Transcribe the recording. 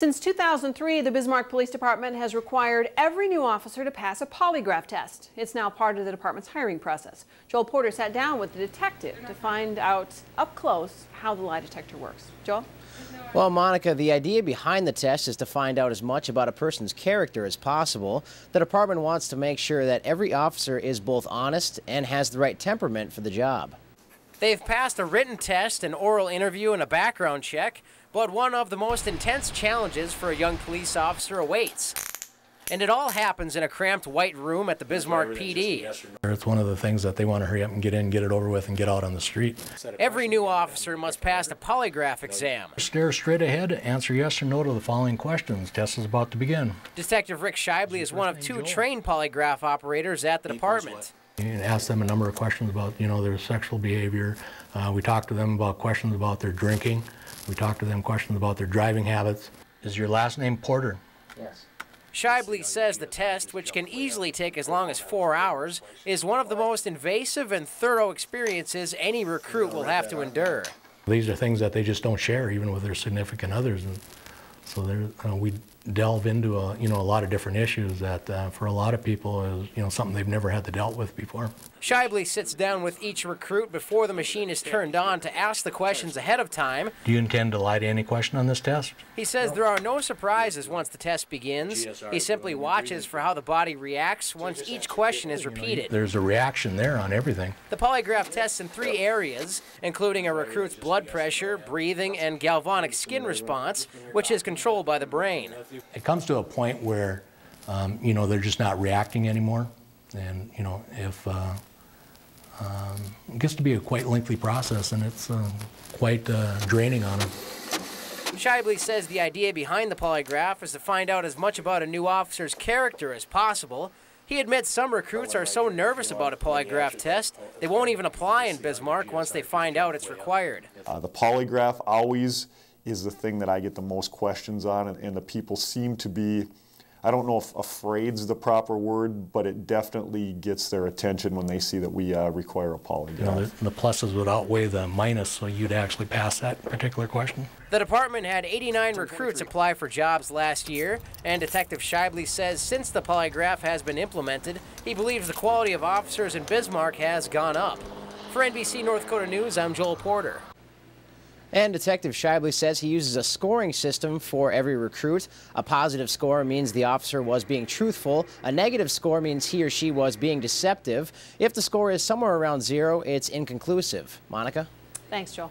Since 2003, the Bismarck Police Department has required every new officer to pass a polygraph test. It's now part of the department's hiring process. Joel Porter sat down with the detective to find out up close how the lie detector works. Joel? Well, Monica, the idea behind the test is to find out as much about a person's character as possible. The department wants to make sure that every officer is both honest and has the right temperament for the job. They've passed a written test, an oral interview, and a background check, but one of the most intense challenges for a young police officer awaits. And it all happens in a cramped white room at the Bismarck PD. It's one of the things that they want to hurry up and get in, get it over with, and get out on the street. Every new officer must pass a polygraph exam. Stare straight ahead, answer yes or no to the following questions. Test is about to begin. Detective Rick Shibley is one of two trained polygraph operators at the department. And ask them a number of questions about, their sexual behavior. We talk to them about questions about their drinking. We talk to them questions about their driving habits. Is your last name Porter? Yes. Shibley says the test, which can easily take as long as 4 hours, is one of the most invasive and thorough experiences any recruit will have to endure. These are things that they just don't share, even with their significant others. And so we delve into a lot of different issues that for a lot of people is something they've never had to dealt with before. Shibley sits down with each recruit before the machine is turned on to ask the questions ahead of time. Do you intend to lie to any question on this test? He says there are no surprises once the test begins. He simply watches for how the body reacts once each question is repeated. There's a reaction there on everything. The polygraph tests in 3 areas, including a recruit's blood pressure, breathing, and galvanic skin response, which is controlled by the brain. It comes to a point where, they're just not reacting anymore. And, it gets to be a quite lengthy process, and it's quite draining on them. Shibley says the idea behind the polygraph is to find out as much about a new officer's character as possible. He admits some recruits are so nervous about a polygraph test, they won't even apply in Bismarck once they find out it's required. The polygraph always is the thing that I get the most questions on, and the people seem to be, I don't know if afraid's the proper word, but it definitely gets their attention when they see that we require a polygraph. The pluses would outweigh the minus, so you'd actually pass that particular question. The department had 89 recruits apply for jobs last year, and Detective Shibley says since the polygraph has been implemented, he believes the quality of officers in Bismarck has gone up. For NBC North Dakota News, I'm Joel Porter. And Detective Shibley says he uses a scoring system for every recruit. A positive score means the officer was being truthful. A negative score means he or she was being deceptive. If the score is somewhere around 0, it's inconclusive. Monica? Thanks, Joel.